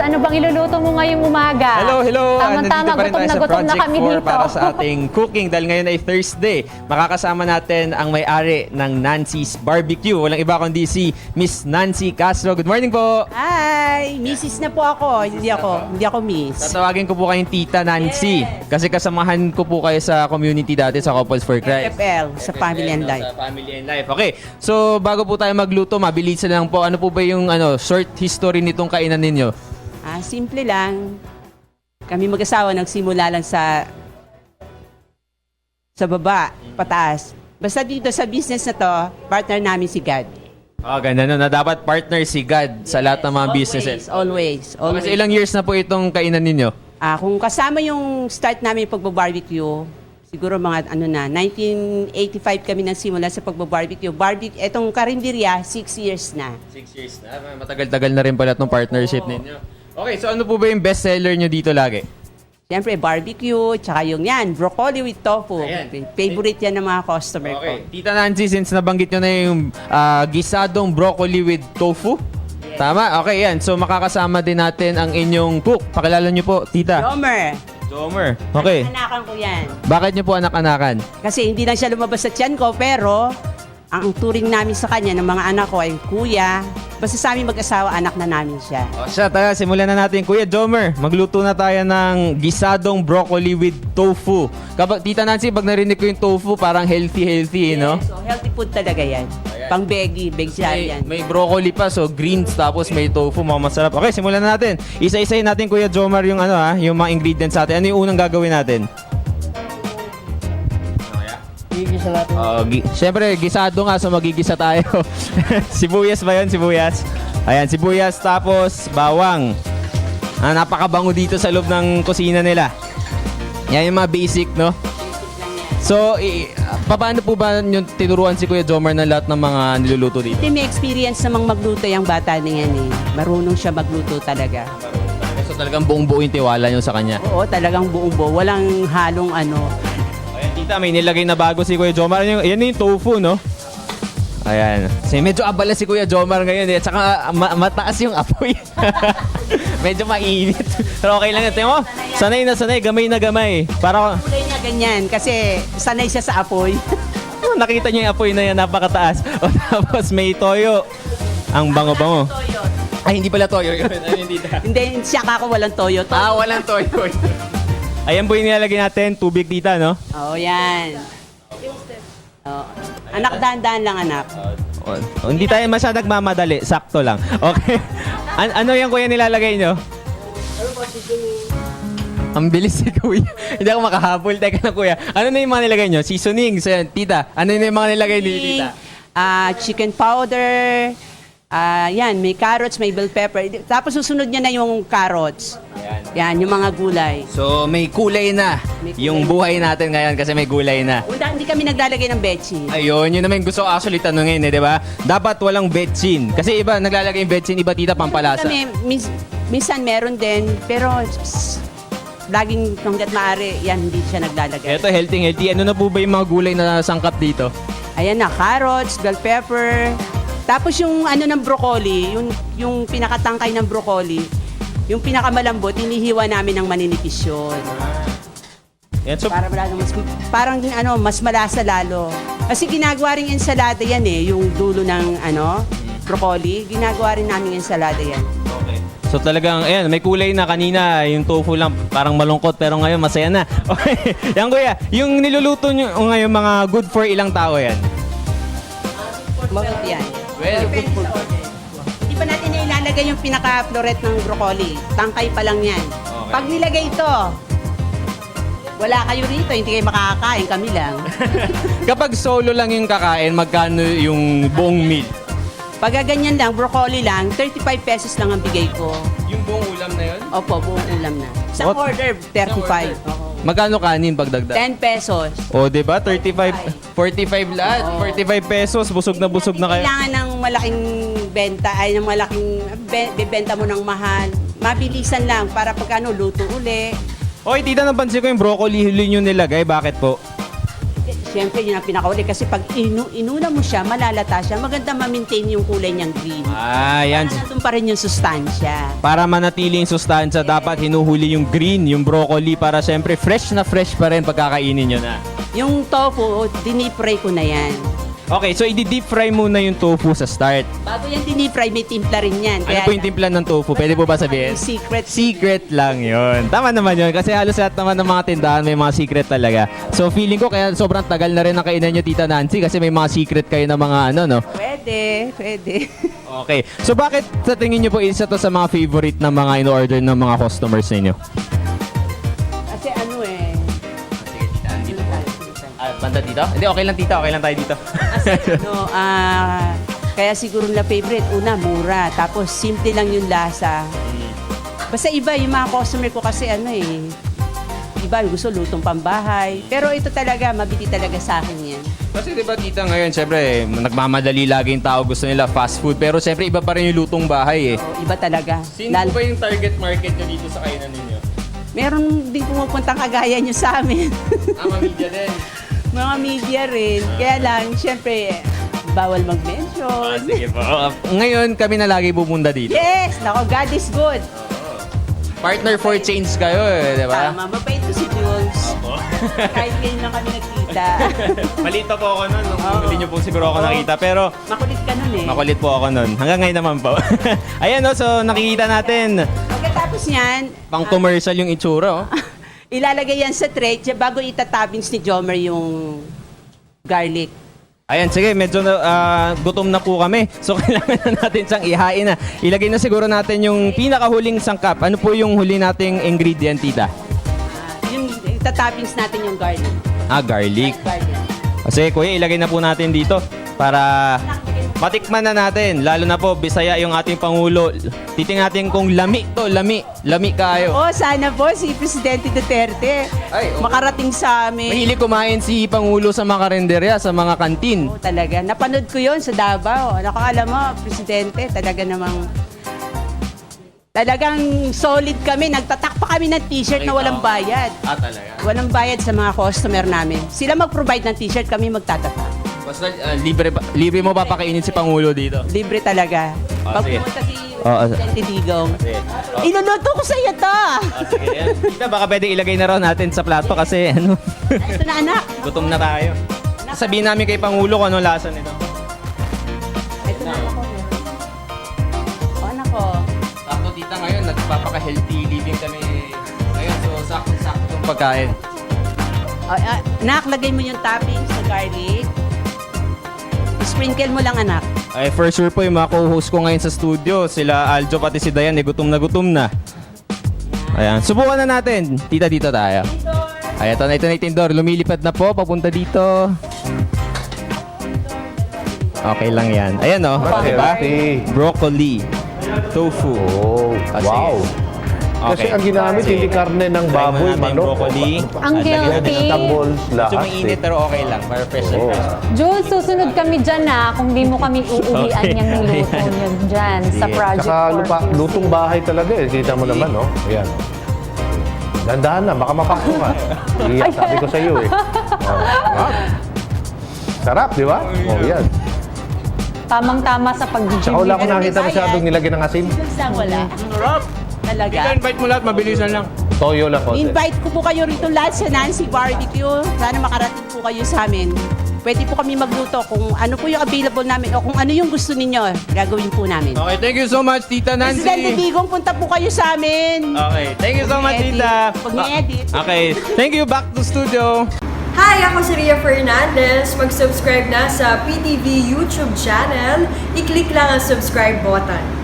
ano bang iluluto mo ngayong umaga? Hello, hello. Tama-tama, Nandito pa rin gutom tayo na sa gutom na Project kami 4 dito. para sa ating cooking dahil ngayon ay Thursday. Makakasama natin ang may-ari ng Nancy's Barbecue. Walang iba kundi si Miss Nancy Castro. Good morning po. Hi! Mrs. na po ako. Hindi ako miss. Tatawagin ko po kayong Tita Nancy kasi kasamahan ko po kayo sa community dati sa Couples for Christ. FL, sa Family and Life. Sa Family and Life. Okay. So, bago po tayo magluto, mabilisan lang po. Ano po ba yung short history nitong kainan ninyo? Simple lang. Kami mag-asawa nagsimula lang sa baba, pataas. Basta dito sa business na to, partner namin si God. Ganda na dapat partner si God sa lahat ng mga businesses. Always. Kasi ilang years na po itong kainan ninyo? Kung kasama yung start namin pagbo-barbecue, siguro mga 1985 kami nagsimula sa pagbo-barbecue. Etong karinderya, 6 years na. 6 years na. Matagal-tagal na rin pala itong partnership ninyo. Okay, so ano po ba yung best seller nyo dito lagi? Siyempre, barbecue, tsaka yung yan, broccoli with tofu. Ayan. Favorite yan ng mga customer ko. Okay. Tita Nancy, since nabanggit nyo na yung gisadong broccoli with tofu. Yes. Tama? Okay, yan. So makakasama din natin ang inyong cook. Pakilala nyo po, Tita. Jomer, Jomer. Okay. anakan ko yan. Bakit nyo po anak-anakan? Kasi hindi lang siya lumabas sa tiyan ko, pero ang turing namin sa kanya ng mga anak ko ay kuya. Basta sa amin mag-asawa, anak na namin siya. O siya, tara, simulan na natin. Kuya Jomer, magluto na tayo ng gisadong broccoli with tofu. Tita Nancy, pag narinig ko yung tofu, parang healthy, no? So, healthy food talaga yan. Pang vegetarian. May broccoli pa, so greens, tapos may tofu, mga masarap. Okay, simulan na natin. Isa-isayin natin, Kuya Jomar, yung yung mga ingredients natin. Ano yung unang gagawin natin? Gigisa natin. Siyempre, gisado nga, so magigisa tayo. Sibuyas ba yun? Sibuyas? Ayan, sibuyas, tapos bawang. Napakabango dito sa loob ng kusina nila. Yan yung mga basic, no? So, paano po ba yung tinuruan si Kuya Jomar ng lahat ng mga niluluto dito? May experience namang magluto yung bata na yan eh. Marunong siya magluto talaga. So, talagang buong-buo yung tiwala nyo sa kanya. Oo, talagang buong buo. Walang halong ano. Ayan, tita, may nilagay na bago si Kuya Jomar. Yan yung tofu, no? Ayan. Kasi medyo abala si Kuya Jomar ngayon. At saka mataas yung apoy. Medyo mainit. Pero okay lang natin. Oh, sanay na sanay. Gamay na gamay. Para Kulay niya ganyan kasi sanay siya sa apoy. nakita niyo yung apoy na yan. Napakataas. O, tapos may toyo. Ang bango-bango. Toyo. Ay, hindi pala toyo yun. Ayun, tita. Hindi, siya ako walang toyo. Walang toyo. Ayan po yung nilalagay natin. Tubig, tita, no? Oo, yan. Oo. Anak, dahan-dahan lang, anak. Hindi tayo masyadong nagmamadali. Sakto lang. Okay. Ano yung kuya nilalagay nyo? Ang bilis si kuya. Hindi ako makahabol. Teka na kuya. Ano na yung mga nilagay nyo? Seasoning. So, tita, ano na yung mga nilagay ni tita? Chicken powder. Yan, may carrots, may bell pepper. Tapos susunod niya na yung carrots. Yan, yung mga gulay. So, may kulay na May kulay yung buhay natin ngayon kasi may gulay na. Hindi kami naglalagay ng betchin. Ayun, yun naman yung gusto ko actually tanungin, di ba? Dapat walang betchin. Kasi iba, naglalagay yung betchin, iba tita, pampalasa. Kami, minsan meron din, pero laging hanggat maaari, yan, hindi siya naglalagay. Ito, healthy. Ano na po ba yung mga gulay na sangkap dito? Ayan na, carrots, bell pepper. Tapos yung ano ng broccoli, yung pinakatangkay ng broccoli, yung pinakamalambot, hinihiwa namin ng maninipis yun. Yan, so, Mas malasa lalo. Kasi ginagawa rin ensalada yan eh, yung dulo ng broccoli, ginagawa rin namin ensalada yan. okay. So talagang, ayan, may kulay na kanina, yung tofu lang parang malungkot pero ngayon masaya na. Okay, yan kuya, yung niluluto nyo ngayon mga good for ilang tao yan? Mabuti yan. Well, Hindi pa natin ilalagay yung pinaka-floret ng broccoli. Tangkay pa lang yan. Okay. Pag nilagay ito, wala kayo rito, hindi kayo makakakain, kami lang. Kapag solo lang yung kakain, magkano yung buong meal? Pag ganyan lang, broccoli lang, 35 pesos lang ang bigay ko. Yung buong ulam na yun? Opo, buong ulam na. Sa What? order, 35. Magkano kanin pagdagdag? 10 pesos. O, di ba? 35, 45 lahat. 45 pesos, busog na kayo. Kailangan ng malaking benta, ng malaking bebenta mo ng mahal. Mabilisan lang para pag luto uli. Okay, tita, napansin ko yung broccoli huli nyo nilagay. Bakit po? Siyempre, yun ang pinakauli. Kasi pag inuna mo siya, malalata siya. Maganda ma-maintain yung kulay niyang green. Yan. Nandun pa rin yung sustansya. Para manatiling sustansya, dapat hinuhuli yung green, yung broccoli, para syempre fresh pa rin pagkakainin nyo na. Yung tofu, dinipray ko na yan. Okay, so i-deep fry muna yung tofu sa start. Bago yan dinipray, may timpla rin yan. Ano po yung timpla ng tofu? Pwede po ba sabihin? Secret. Secret lang yun. Tama naman yun. Kasi halos lahat naman ng mga tindahan may mga secret talaga. So feeling ko kaya sobrang tagal na rin ang kainan nyo, Tita Nancy, kasi may mga secret kayo na mga ano, no? Pwede. Okay. So bakit sa tingin nyo po isa to sa mga favorite na mga in-order ng mga customers ninyo? Kasi ano eh. Banda dito? Hindi, okay lang tita. Okay lang tayo dito. Kasi kaya siguro na favorite. Una, mura. Tapos simple lang yung lasa. Basta iba yung mga customer ko kasi ano eh. Iba gusto lutong pambahay. Pero ito talaga, mabiti talaga sa akin yan. Kasi di ba tita ngayon, syempre, nagmamadali lagi yung tao, gusto nila fast food. Pero syempre, iba pa rin yung lutong bahay eh. So, iba talaga. Sino po ba yung target market nyo dito sa kainan ninyo? Meron din pumupuntang kagaya nyo sa amin. Media din. Mga media rin. Kaya lang, syempre, bawal mag-mention. Sige po. Ngayon, kami na lagi pupunta dito. Yes! Nako, God is good. Partner for change kayo eh, di ba? Tama, mabait ko si Jules. Kahit ngayon lang kami nagkita. Malito po ako nun. Hindi nyo po siguro ako nakita. Pero Makulit ka nun eh. makulit po ako nun. Hanggang ngayon naman po. Ayan no, so nakikita natin. Pagkatapos yan, Pang commercial yung itsura. Oh. ilalagay yan sa tray bago itatoppings ni Jomer yung garlic. Ayan, sige, medyo gutom na po kami. So, kailangan na natin siyang ihain na. Ilagay na siguro natin yung pinakahuling sangkap. Ano po yung huli nating ingredient, tita? Yung itatoppings natin yung garlic. Garlic. Garlic. Kasi, kuya, ilagay na po natin dito para matikman na natin. Lalo na po, Bisaya yung ating Pangulo. Titingnan natin kung lami to, lami kayo. Oh, sana po si Presidente Duterte Ay, oo. makarating sa amin. Mahilig kumain si Pangulo sa mga karinderya, sa mga kantin. Oh, talaga. Napanood ko yon sa Davao. Nakakaalam mo, Presidente, talagang solid kami. Nagtatak pa kami ng t-shirt na walang bayad. Talaga? Walang bayad sa mga customer namin. Sila mag-provide ng t-shirt, kami magtatatak. Basta libre mo papakainin si Pangulo dito. Libre talaga. Pag sige. pumunta si Oo. Presidente Digong, Sige. iluluto ko sa iyo to. Sige, yan. Tita, baka pwede ilagay na raw natin sa plato kasi ano, Ito na anak. gutom na tayo. Sabihin namin kay Pangulo kung anong lasa nito. Ito na ako. O anak ko. Sakto tita ngayon, nagpapaka-healthy living kami ngayon. So, sakto-sakto yung pagkain. Anak, lagay mo yung toppings sa garlic. Sprinkle mo lang anak. Ay, for sure po yung mga co-host ko ngayon sa studio, sila Aljo pati si Dayan, gutom na. Ayan, subukan na natin. Tita, dito tayo. Ay, ito na yung tindor. Lumilipad na po, papunta dito. Okay lang yan. Ayan o, diba? Broccoli, tofu. Oh, Sige. wow. Kasi ang ginamit, hindi karne ng baboy, Try mo natin yung manok. broccoli. Ang At lagyan natin healthy. Vegetables, Medyo lahat. mainit pero okay lang. Para fresh and Oo. fresh. Jules, susunod kami dyan kung di mo kami uuwian Okay. yung niluto nyo dyan sa Sige. Project Saka lutong bahay talaga eh. Kita mo naman, no? Ayan. Dandahan na, baka mapasok ka. Iyan, sabi ko sa iyo eh. Oh. Sarap, di ba? Oh, yan. Tamang-tama sa pag-gym. Saka wala ko nakita masyadong nilagyan ng asin. Lang wala. Sarap! Talaga. Invite mo lahat, mabilisan lang. Toyo lang konti. Invite ko po kayo rito lahat sa Nancy Barbecue. Sana makarating po kayo sa amin. Pwede po kami magluto kung ano po yung available namin o kung ano yung gusto ninyo, gagawin po namin. Okay, thank you so much, Tita Nancy. Presidente Digong, punta po kayo sa amin. Okay, thank you so much, Pag-edit. Tita. Pag ni-edit. Okay, thank you. Back to studio. Hi! Ako si Ria Fernandez. Mag-subscribe na sa PTV YouTube channel. I-click lang ang subscribe button.